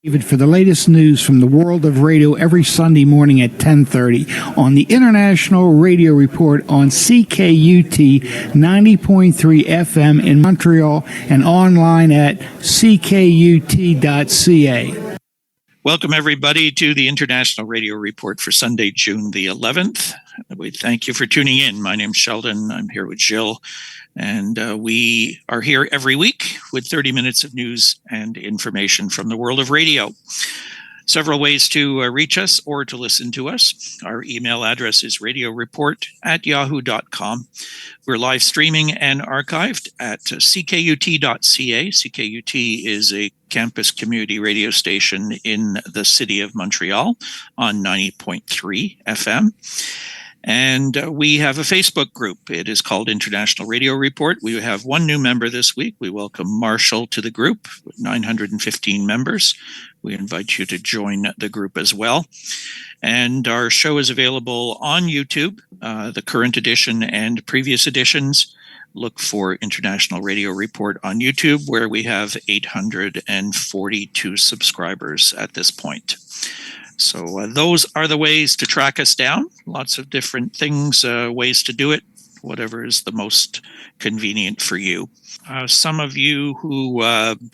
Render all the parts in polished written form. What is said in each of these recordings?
David for the latest news from the world of radio every Sunday morning at 10:30 on the International Radio Report on CKUT 90.3 FM in Montreal and online at ckut.ca. Welcome, everybody, to the International Radio Report for Sunday, June the 11th. We thank you for tuning in. My name's Sheldon. I'm here with Jill, and we are here every week with 30 minutes of news and information from the world of radio. Several ways to reach us or to listen to us. Our email address is radioreport@yahoo.com. We're live streaming and archived at ckut.ca. CKUT is a campus community radio station in the city of Montreal on 90.3 FM. And we have a Facebook group. It is called International Radio Report. We have one new member this week. We welcome Marshall to the group with 915 members. We invite you to join the group as well. And our show is available on YouTube, the current edition and previous editions. Look for International Radio Report on YouTube, where we have 842 subscribers at this point. So those are the ways to track us down. Lots of different things, ways to do it, whatever is the most convenient for you. Some of you who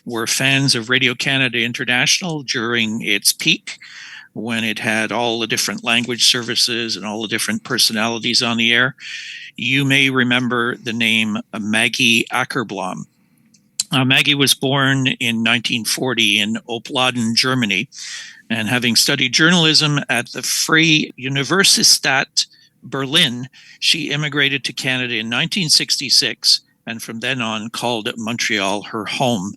were fans of Radio-Canada International during its peak, when it had all the different language services and all the different personalities on the air, you may remember the name Maggie Ackerblom. Maggie was born in 1940 in Opladen, Germany, and having studied journalism at the Freie Universität Berlin, she immigrated to Canada in 1966, and from then on called Montreal her home.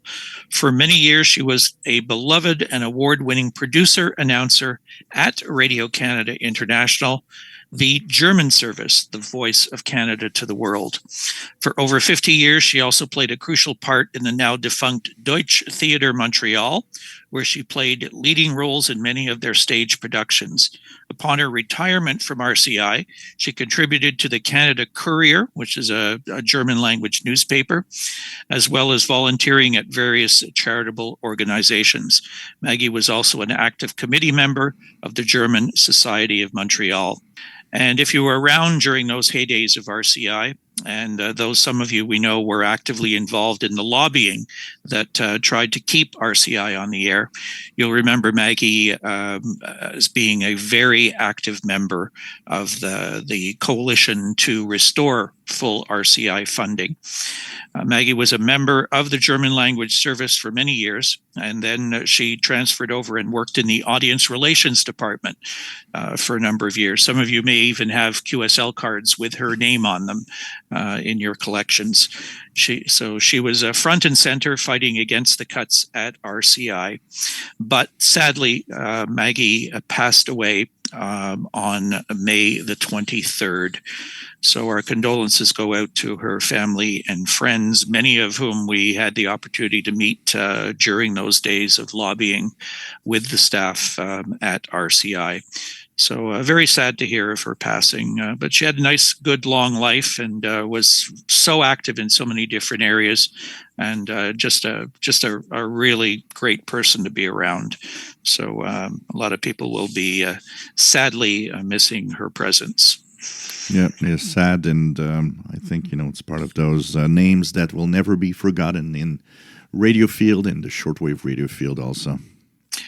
For many years, she was a beloved and award-winning producer, announcer at Radio-Canada International, the German service, the voice of Canada to the world. For over 50 years, she also played a crucial part in the now defunct Deutsche Theater Montreal, where she played leading roles in many of their stage productions. Upon her retirement from RCI, she contributed to the Canada Courier, which is a German language newspaper, as well as volunteering at various charitable organizations. Maggie was also an active committee member of the German Society of Montreal. And if you were around during those heydays of RCI, and those some of you we know were actively involved in the lobbying that tried to keep RCI on the air, you'll remember Maggie as being a very active member of the coalition to restore full RCI funding. Maggie was a member of the German language service for many years, and then she transferred over and worked in the audience relations department for a number of years. Some of you may even have QSL cards with her name on them in your collections. She was front and center fighting against the cuts at RCI. But sadly, Maggie passed away on May the 23rd. So our condolences go out to her family and friends, many of whom we had the opportunity to meet during those days of lobbying with the staff at RCI. So very sad to hear of her passing, but she had a nice, good, long life and was so active in so many different areas, and just a really great person to be around. So a lot of people will be sadly missing her presence. Yeah, it's sad, and I think it's part of those names that will never be forgotten in radio field and the shortwave radio field also.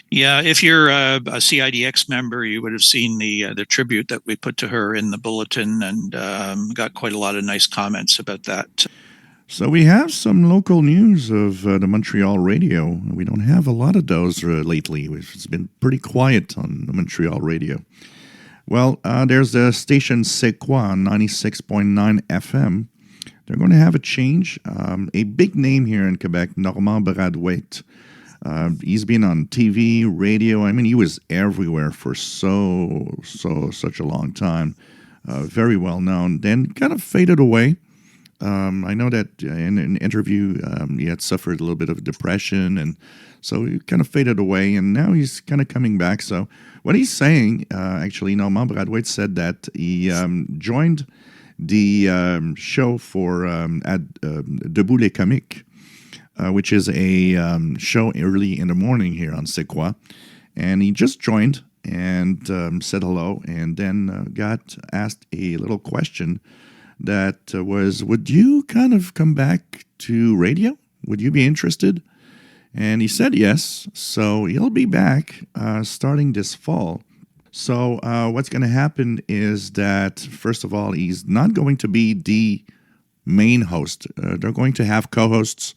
Yeah, if you're a CIDX member, you would have seen the tribute that we put to her in the bulletin, and got quite a lot of nice comments about that. So we have some local news of the Montreal radio. We don't have a lot of those lately. It's been pretty quiet on the Montreal radio. Well, there's the station C'est Quoi, 96.9 FM. They're going to have a change. A big name here in Quebec, Normand Brathwaite. He's been on TV, radio. I mean, he was everywhere for such a long time. Very well known. Then kind of faded away. I know that in an interview, he had suffered a little bit of depression, and so he kind of faded away, and now he's kind of coming back. So what he's saying, actually, Normand Brathwaite said that he joined the show for Debout les Comiques which is a show early in the morning here on C'est Quoi. And he just joined and said hello, and then got asked a little question that was, would you kind of come back to radio? Would you be interested? And he said yes, so he'll be back starting this fall. So what's going to happen is that, first of all, he's not going to be the main host. They're going to have co-hosts,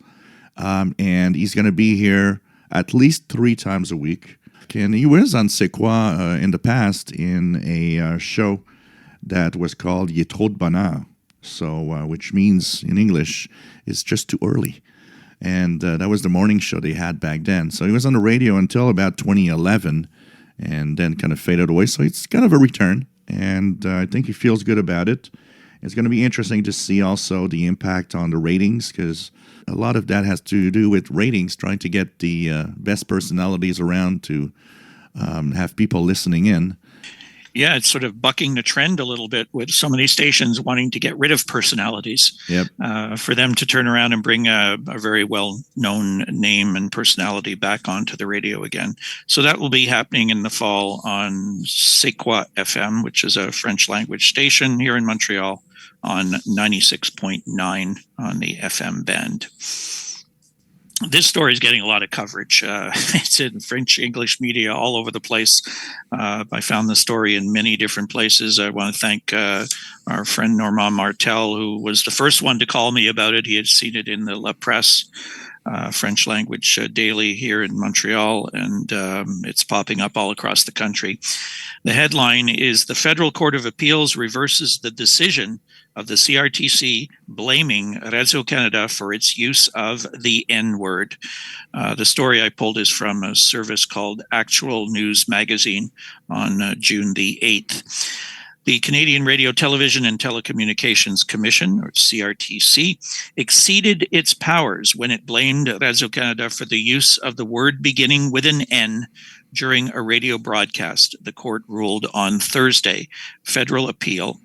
and he's going to be here at least 3 times a week. And he was on C'est Quoi in the past in a show that was called Il est trop de bonheur, so which means in English, it's just too early. And that was the morning show they had back then. So he was on the radio until about 2011, and then kind of faded away. So it's kind of a return, and I think he feels good about it. It's going to be interesting to see also the impact on the ratings, because a lot of that has to do with ratings, trying to get the best personalities around to have people listening in. Yeah, it's sort of bucking the trend a little bit with so many stations wanting to get rid of personalities. Yep. For them to turn around and bring a very well-known name and personality back onto the radio again. So that will be happening in the fall on C'est Quoi FM, which is a French language station here in Montreal, on 96.9 on the FM band. This story is getting a lot of coverage. It's in French English media all over the place. I found the story in many different places. I want to thank our friend Normand Martel, who was the first one to call me about it. He had seen it in the La Presse, French language daily here in Montreal, and it's popping up all across the country. The headline is, "The Federal Court of Appeals reverses the decision of the CRTC blaming Radio-Canada for its use of the N-word." The story I pulled is from a service called Actual News Magazine on June the 8th. The Canadian Radio, Television and Telecommunications Commission, or CRTC, exceeded its powers when it blamed Radio-Canada for the use of the word beginning with an N during a radio broadcast, the court ruled on Thursday. Federal appeal,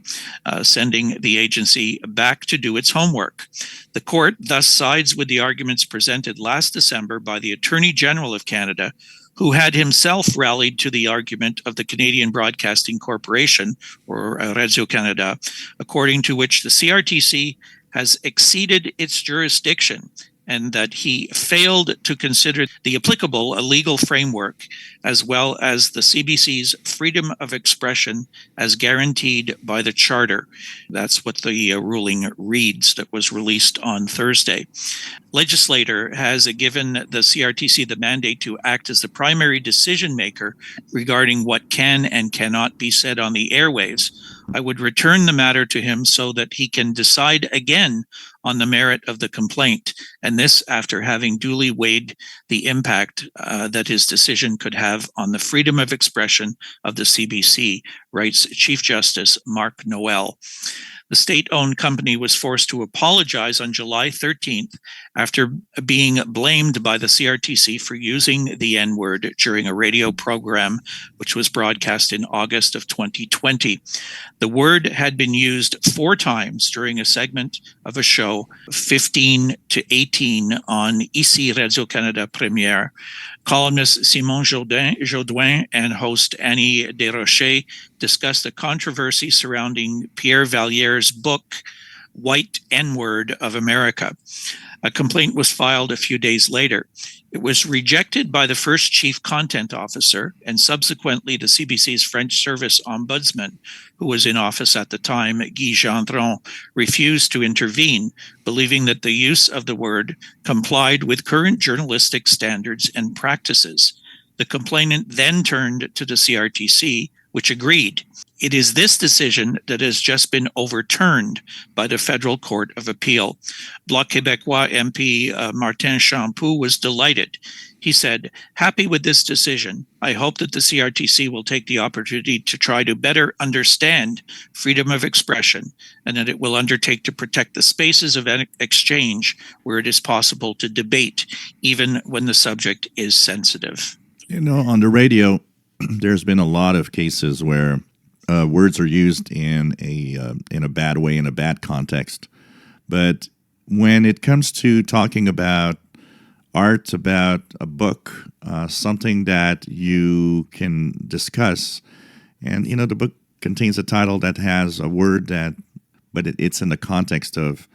sending the agency back to do its homework. The court thus sides with the arguments presented last December by the Attorney General of Canada, who had himself rallied to the argument of the Canadian Broadcasting Corporation, or Radio-Canada, according to which the CRTC has exceeded its jurisdiction and that he failed to consider the applicable legal framework, as well as the CBC's freedom of expression as guaranteed by the Charter. That's what the ruling reads that was released on Thursday. Legislator has given the CRTC the mandate to act as the primary decision maker regarding what can and cannot be said on the airwaves. I would return the matter to him so that he can decide again on the merit of the complaint, and this after having duly weighed the impact that his decision could have on the freedom of expression of the CBC, writes Chief Justice Marc Noel. The state-owned company was forced to apologize on July 13th after being blamed by the CRTC for using the N-word during a radio program which was broadcast in August of 2020. The word had been used 4 times during a segment of a show, 15 to 18, on Ici Radio-Canada Première. Columnist Simon Jaudoin and host Annie Desrochers discussed the controversy surrounding Pierre Vallière's book, White N-Word of America. A complaint was filed a few days later. It was rejected by the first chief content officer and subsequently the CBC's French service ombudsman, who was in office at the time, Guy Gendron, refused to intervene, believing that the use of the word complied with current journalistic standards and practices. The complainant then turned to the CRTC, which agreed. It is this decision that has just been overturned by the Federal Court of Appeal. Bloc Québécois MP Martin Champoux was delighted. He said, "Happy with this decision. I hope that the CRTC will take the opportunity to try to better understand freedom of expression and that it will undertake to protect the spaces of exchange where it is possible to debate, even when the subject is sensitive." You know, on the radio, there's been a lot of cases where words are used in a bad way, in a bad context. But when it comes to talking about art about a book, something that you can discuss. And, the book contains a title that has a word but it's in the context of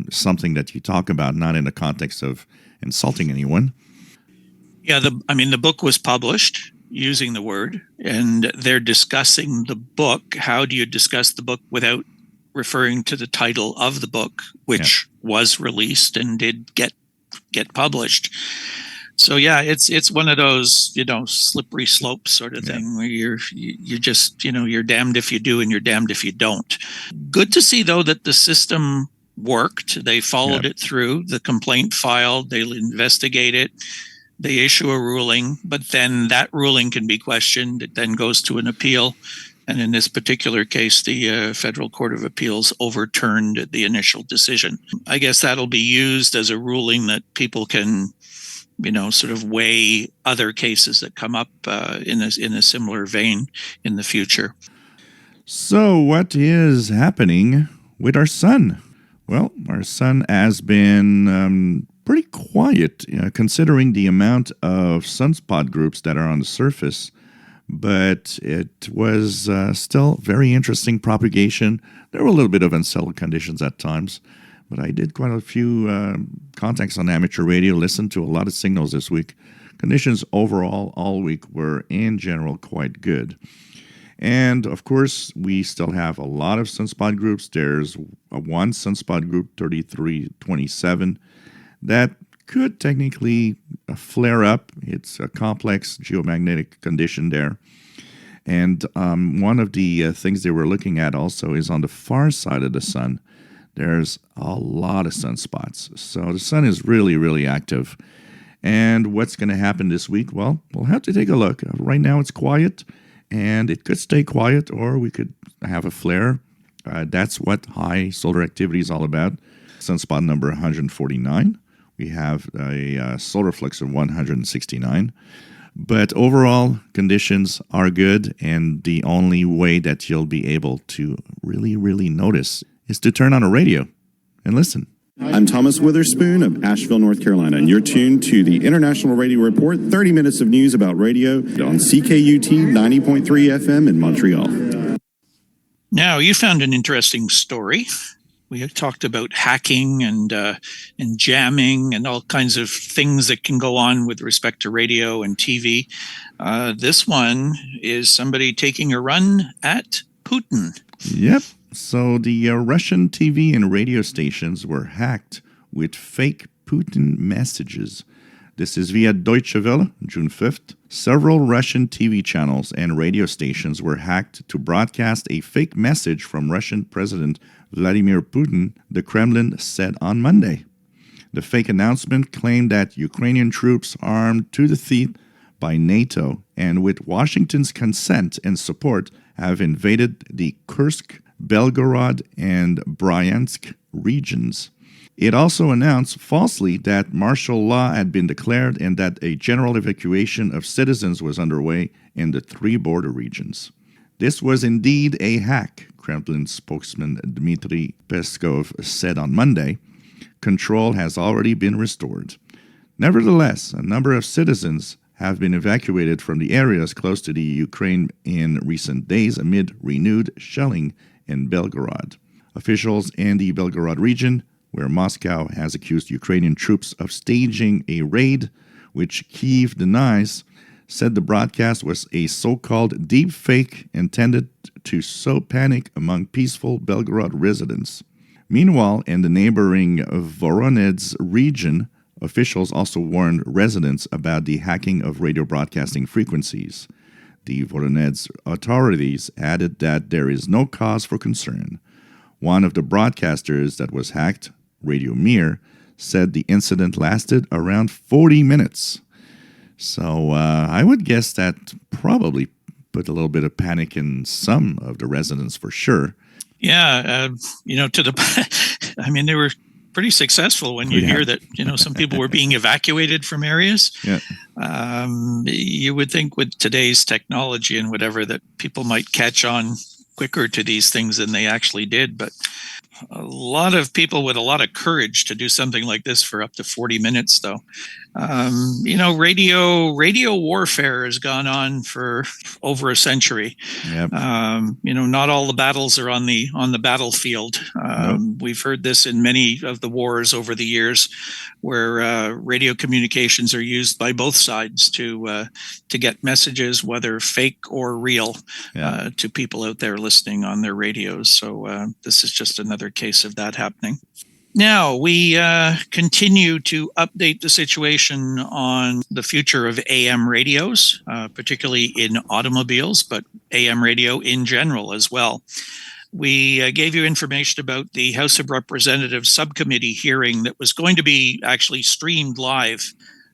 something that you talk about, not in the context of insulting anyone. Yeah, the book was published using the word, and they're discussing the book. How do you discuss the book without referring to the title of the book, which was released and did get published? So yeah, it's one of those, slippery slopes sort of thing where you're just, you're damned if you do and you're damned if you don't. Good to see though that the system worked. They followed it through, the complaint filed, they investigate it, they issue a ruling, but then that ruling can be questioned. It then goes to an appeal. And in this particular case, the Federal Court of Appeals overturned the initial decision. I guess that'll be used as a ruling that people can, sort of weigh other cases that come up in a similar vein in the future. So what is happening with our sun? Well, our sun has been pretty quiet, considering the amount of sunspot groups that are on the surface. But it was still very interesting propagation. There were a little bit of unsettled conditions at times, but I did quite a few contacts on amateur radio, listened to a lot of signals this week. Conditions overall all week were, in general, quite good. And, of course, we still have a lot of sunspot groups. There's one sunspot group, 3327, that could technically flare up. It's a complex geomagnetic condition there. And one of the things they were looking at also is on the far side of the sun, there's a lot of sunspots. So the sun is really, really active. And what's going to happen this week? Well, we'll have to take a look. Right now it's quiet, and it could stay quiet, or we could have a flare. That's what high solar activity is all about. Sunspot number 149. We have a solar flux of 169. But overall, conditions are good, and the only way that you'll be able to really, really notice is to turn on a radio and listen. I'm Thomas Witherspoon of Asheville, North Carolina, and you're tuned to the International Radio Report, 30 minutes of news about radio on CKUT 90.3 FM in Montreal. Now, you found an interesting story. We had talked about hacking and jamming and all kinds of things that can go on with respect to radio and TV. This one is somebody taking a run at Putin. Yep. So the Russian TV and radio stations were hacked with fake Putin messages. This is via Deutsche Welle, June 5th. Several Russian TV channels and radio stations were hacked to broadcast a fake message from Russian President Vladimir Putin, the Kremlin said on Monday. The fake announcement claimed that Ukrainian troops armed to the teeth by NATO and with Washington's consent and support have invaded the Kursk, Belgorod, and Bryansk regions. It also announced falsely that martial law had been declared and that a general evacuation of citizens was underway in the three border regions. This was indeed a hack, Kremlin spokesman Dmitry Peskov said on Monday. Control has already been restored. Nevertheless, a number of citizens have been evacuated from the areas close to the Ukraine in recent days amid renewed shelling in Belgorod. Officials in the Belgorod region, where Moscow has accused Ukrainian troops of staging a raid, which Kyiv denies, said the broadcast was a so-called deep fake intended to sow panic among peaceful Belgorod residents. Meanwhile, in the neighboring Voronezh region, officials also warned residents about the hacking of radio broadcasting frequencies. The Voronezh authorities added that there is no cause for concern. One of the broadcasters that was hacked, Radio Mir, said the incident lasted around 40 minutes. So I would guess that probably put a little bit of panic in some of the residents for sure. Yeah, they were pretty successful when you hear that, some people were being evacuated from areas. Yeah. You would think with today's technology and whatever that people might catch on quicker to these things than they actually did. But A lot of people with a lot of courage to do something like this for up to 40 minutes, though. Radio warfare has gone on for over a century. Yep. Not all the battles are on the battlefield. Nope. We've heard this in many of the wars over the years, where radio communications are used by both sides to get messages, whether fake or real, to people out there listening on their radios. So this is just another case of that happening. Now, we continue to update the situation on the future of AM radios, particularly in automobiles, but AM radio in general as well. We gave you information about the House of Representatives subcommittee hearing that was going to be actually streamed live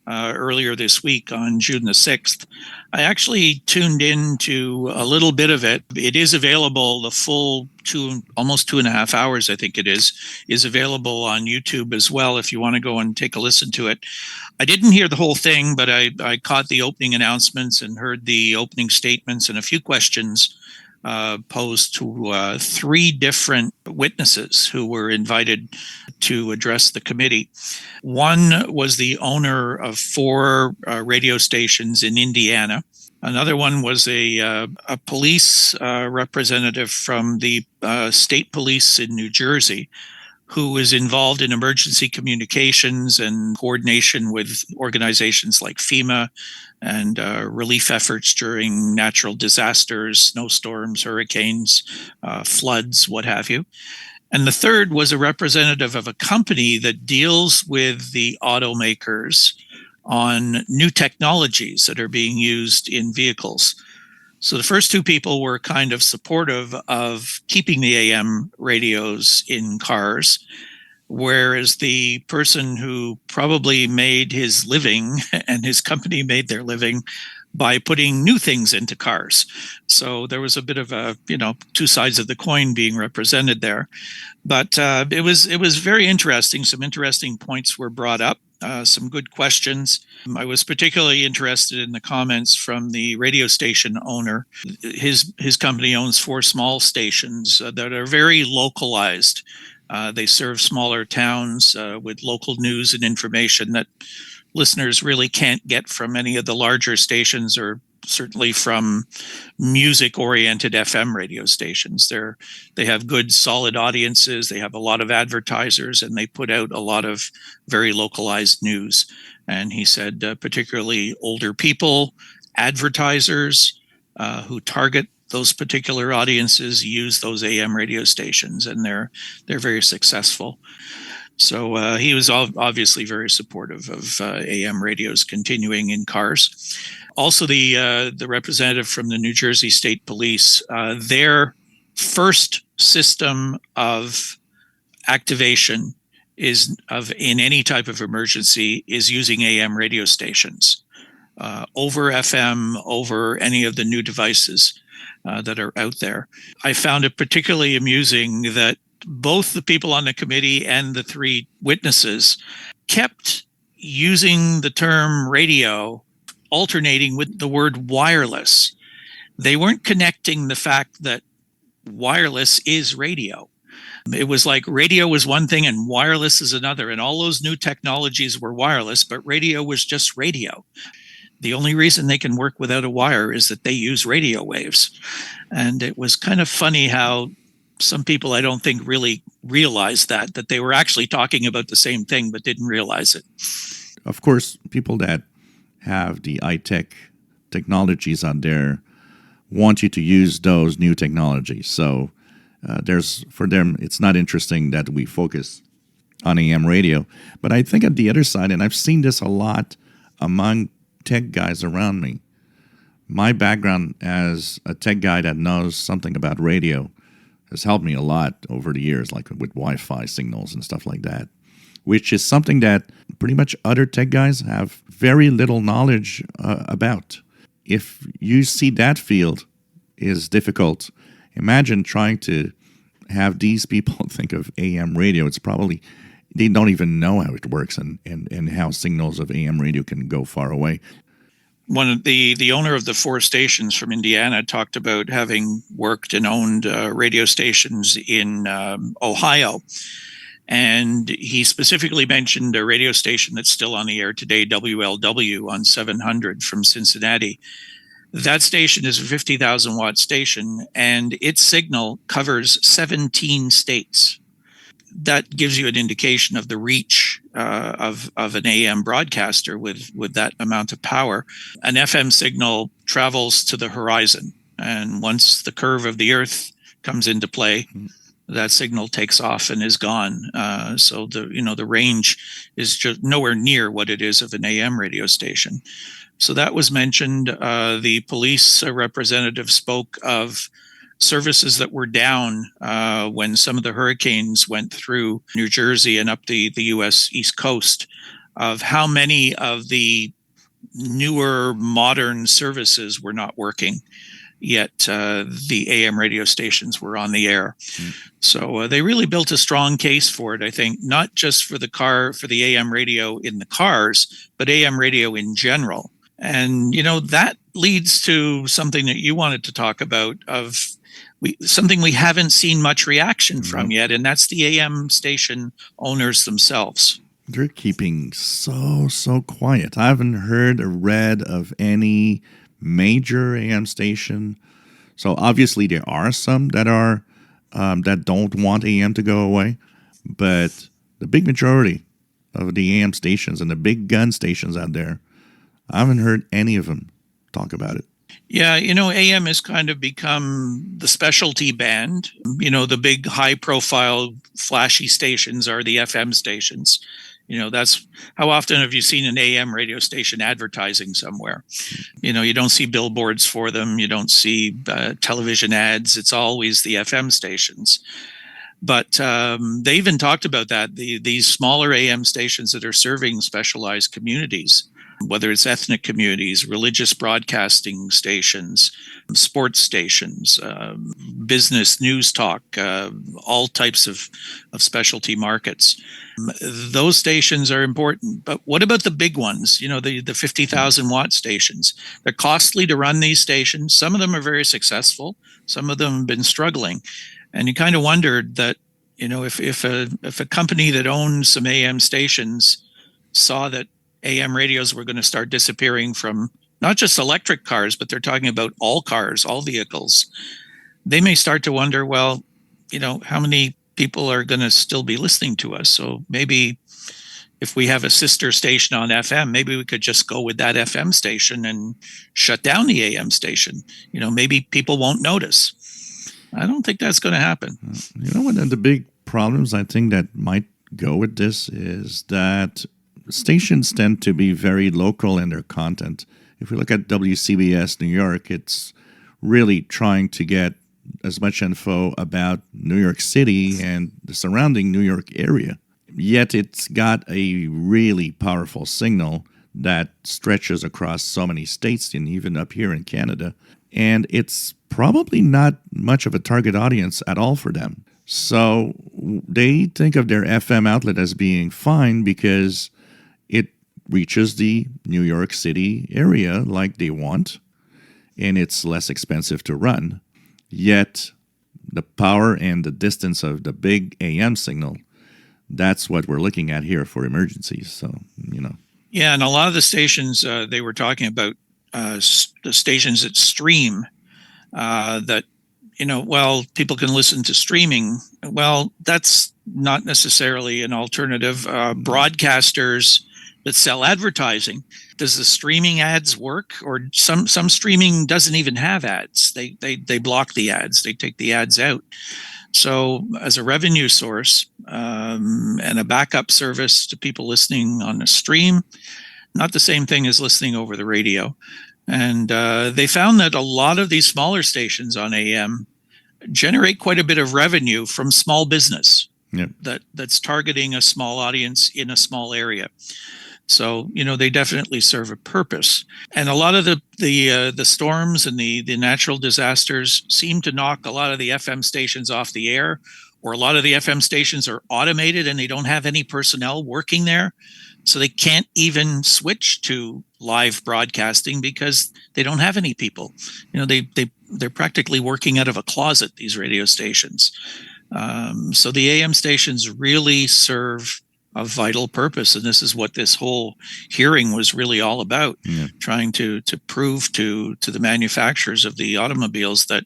earlier this week on June the 6th. I actually tuned in to a little bit of it. It is available, the full almost 2.5 hours, I think it is available on YouTube as well if you want to go and take a listen to it. I didn't hear the whole thing, but I caught the opening announcements and heard the opening statements and a few questions posed to 3 different witnesses who were invited to address the committee. One was the owner of 4 radio stations in Indiana. Another one was a police representative from the state police in New Jersey, who was involved in emergency communications and coordination with organizations like FEMA and relief efforts during natural disasters, snowstorms, hurricanes, floods, what have you. And the third was a representative of a company that deals with the automakers on new technologies that are being used in vehicles. So the first 2 people were kind of supportive of keeping the AM radios in cars, whereas the person who probably made his living and his company made their living by putting new things into cars. So there was a bit of a, 2 sides of the coin being represented there. But it was very interesting. Some interesting points were brought up. Some good questions. I was particularly interested in the comments from the radio station owner. His company owns 4 small stations that are very localized. They serve smaller towns with local news and information that listeners really can't get from any of the larger stations, or certainly from music-oriented FM radio stations. They have good, solid audiences. They have a lot of advertisers, and they put out a lot of very localized news. And he said, particularly older people, advertisers who target those particular audiences use those AM radio stations, and they're very successful. So he was obviously very supportive of AM radios continuing in cars. Also, the representative from the New Jersey State Police, their first system of activation in any type of emergency is using AM radio stations over FM, over any of the new devices that are out there. I found it particularly amusing that both the people on the committee and the 3 witnesses kept using the term radio, alternating with the word wireless. They weren't connecting the fact that wireless is radio. It was like radio was one thing and wireless is another, and all those new technologies were wireless, but radio was just radio. The only reason they can work without a wire is that they use radio waves. And it was kind of funny how some people, I don't think, really realized that they were actually talking about the same thing but didn't realize it. Of course, people that have the high-tech technologies out there want you to use those new technologies. So for them, it's not interesting that we focus on AM radio. But I think at the other side, and I've seen this a lot among tech guys around me, my background as a tech guy that knows something about radio has helped me a lot over the years, like with Wi-Fi signals and stuff like that, which is something that pretty much other tech guys have very little knowledge about. If you see that field is difficult, imagine trying to have these people think of AM radio. It's probably, they don't even know how it works and how signals of AM radio can go far away. one of the owner of the 4 stations from Indiana talked about having worked and owned radio stations in Ohio. And he specifically mentioned a radio station that's still on the air today, WLW on 700 from Cincinnati. That station is a 50,000 watt station, and its signal covers 17 states. That gives you an indication of the reach of an AM broadcaster with that amount of power. An FM signal travels to the horizon, and once the curve of the Earth comes into play, that signal takes off and is gone. So the range is just nowhere near what it is of an AM radio station. So that was mentioned. The police representative spoke of services that were down when some of the hurricanes went through New Jersey and up the U.S. East Coast, of how many of the newer modern services were not working, yet the AM radio stations were on the air. So they really built a strong case for it, I think, not just for the AM radio in the cars, but AM radio in general. And, that leads to something that you wanted to talk about, of something we haven't seen much reaction from yet, and that's the AM station owners themselves. They're keeping so quiet. I haven't heard or read of any major AM station. So obviously there are some that are that don't want AM to go away, but the big majority of the AM stations and the big gun stations out there, I haven't heard any of them talk about it. Yeah, AM has kind of become the specialty band. The big high-profile, flashy stations are the FM stations. That's how often have you seen an AM radio station advertising somewhere? You don't see billboards for them. You don't see television ads. It's always the FM stations. But they even talked about that, these smaller AM stations that are serving specialized communities, whether it's ethnic communities, religious broadcasting stations, sports stations, business news talk, all types of specialty markets. Those stations are important. But what about the big ones? The 50,000 watt stations. They're costly to run these stations. Some of them are very successful. Some of them have been struggling. And you kind of wondered that, if a company that owns some AM stations saw that AM radios were going to start disappearing from not just electric cars, but they're talking about all cars, all vehicles, they may start to wonder, well, how many people are going to still be listening to us? So maybe if we have a sister station on FM, maybe we could just go with that FM station and shut down the AM station. Maybe people won't notice. I don't think that's going to happen. One of the big problems I think that might go with this is that stations tend to be very local in their content. If we look at WCBS New York, it's really trying to get as much info about New York City and the surrounding New York area. Yet it's got a really powerful signal that stretches across so many states and even up here in Canada. And it's probably not much of a target audience at all for them. So they think of their FM outlet as being fine because it reaches the New York City area like they want, and it's less expensive to run. Yet the power and the distance of the big AM signal, that's what we're looking at here for emergencies. So, Yeah, and a lot of the stations they were talking about, the stations that stream, that, people can listen to streaming. Well, that's not necessarily an alternative. Broadcasters that sell advertising, does the streaming ads work? Or some streaming doesn't even have ads. They block the ads. They take the ads out. So as a revenue source and a backup service to people listening on a stream, not the same thing as listening over the radio. And they found that a lot of these smaller stations on AM generate quite a bit of revenue from small business. Yep. That's targeting a small audience in a small area. So, they definitely serve a purpose. And a lot of the storms and the natural disasters seem to knock a lot of the FM stations off the air, or a lot of the FM stations are automated and they don't have any personnel working there. So they can't even switch to live broadcasting because they don't have any people. They're practically working out of a closet, these radio stations. So the AM stations really serve a vital purpose, and this is what this whole hearing was really all about. Trying to prove to the manufacturers of the automobiles that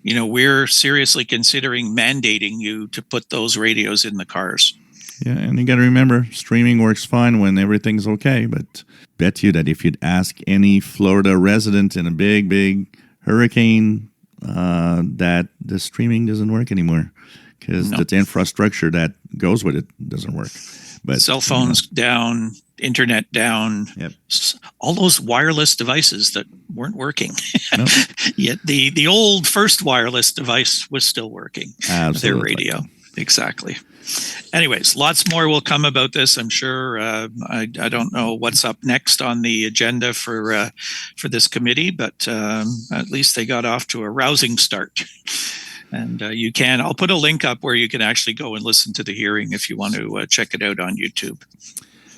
we're seriously considering mandating you to put those radios in the cars. Yeah, and you got to remember, streaming works fine when everything's okay, but bet you that if you'd ask any Florida resident in a big hurricane, that the streaming doesn't work anymore because the infrastructure that goes with it doesn't work. But cell phones down, internet down, all those wireless devices that weren't working. Nope. Yet the old first wireless device was still working. Absolutely. Their radio. Exactly. Anyways, lots more will come about this, I'm sure. I don't know what's up next on the agenda for this committee, but at least they got off to a rousing start. And I'll put a link up where you can actually go and listen to the hearing if you want to check it out on YouTube.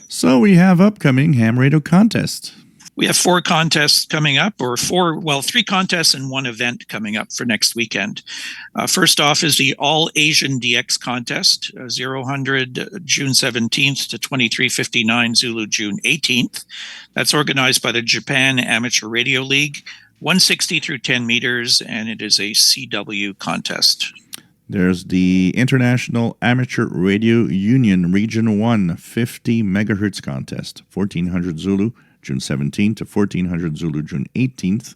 So we have upcoming ham radio contest. We have 4 contests coming up, 3 contests and 1 event coming up for next weekend. First off is the All Asian DX Contest, 0000 June 17th to 2359 Zulu June 18th. That's organized by the Japan Amateur Radio League, 160 through 10 meters, and it is a CW contest. There's the International Amateur Radio Union Region 1 50 megahertz contest, 1400 Zulu June 17th to 1400 Zulu June 18th.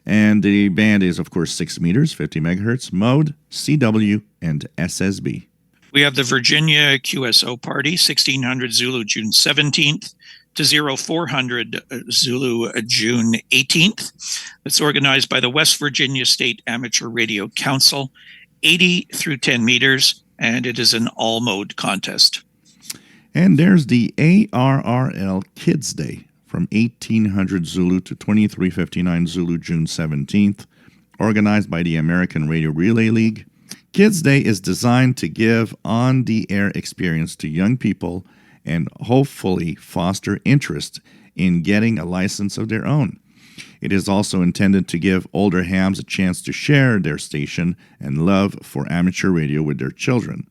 And the band is, of course, 6 meters, 50 megahertz, mode, CW, and SSB. We have the Virginia QSO Party, 1600 Zulu June 17th to 0400 Zulu June 18th. It's organized by the West Virginia State Amateur Radio Council, 80 through 10 meters, and it is an all-mode contest. And there's the ARRL Kids Day from 1800 Zulu to 2359 Zulu June 17th, organized by the American Radio Relay League. Kids Day is designed to give on-the-air experience to young people and hopefully foster interest in getting a license of their own. It is also intended to give older hams a chance to share their station and love for amateur radio with their children.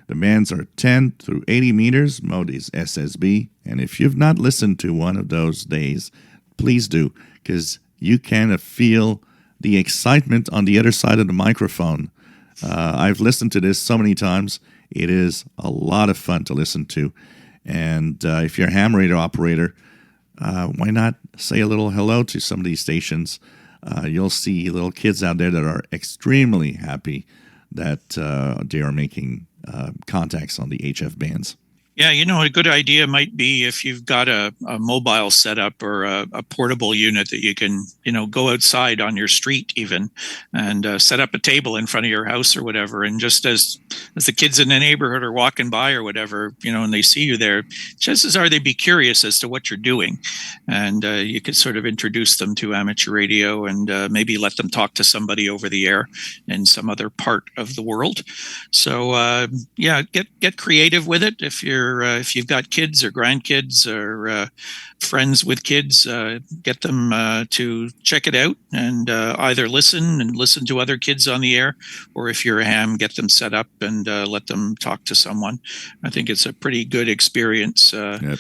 The bands are 10 through 80 meters, mode is SSB, and if you've not listened to one of those days, please do, because you kind of feel the excitement on the other side of the microphone. I've listened to this so many times. It is a lot of fun to listen to. And if you're a ham radio operator, why not say a little hello to some of these stations? You'll see little kids out there that are extremely happy that they are making contacts on the HF bands. Yeah, a good idea might be if you've got a mobile setup or a portable unit that you can, go outside on your street even and set up a table in front of your house or whatever. And just as the kids in the neighborhood are walking by or whatever, and they see you there, chances are they'd be curious as to what you're doing. And you could sort of introduce them to amateur radio and maybe let them talk to somebody over the air in some other part of the world. So, get creative with it. If you've got kids or grandkids or friends with kids, get them to check it out and either listen to other kids on the air, or if you're a ham, get them set up and let them talk to someone. I think it's a pretty good experience. Yep.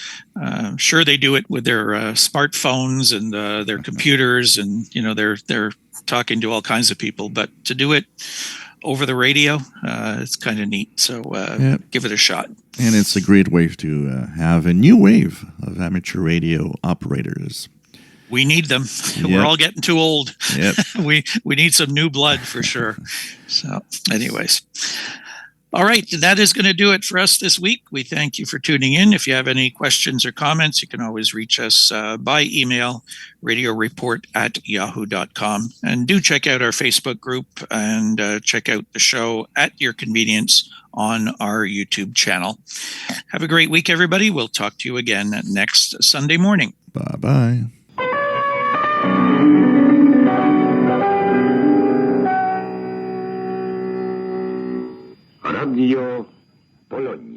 Sure, they do it with their smartphones and their computers, and they're talking to all kinds of people, but to do it over the radio, it's kind of neat. So give it a shot. And it's a great way to have a new wave of amateur radio operators. We need them. Yep. We're all getting too old. Yep. We need some new blood for sure. So anyways. All right, that is going to do it for us this week. We thank you for tuning in. If you have any questions or comments, you can always reach us by email, radioreport@yahoo.com. And do check out our Facebook group and check out the show at your convenience on our YouTube channel. Have a great week, everybody. We'll talk to you again next Sunday morning. Bye-bye. Radio Polonia.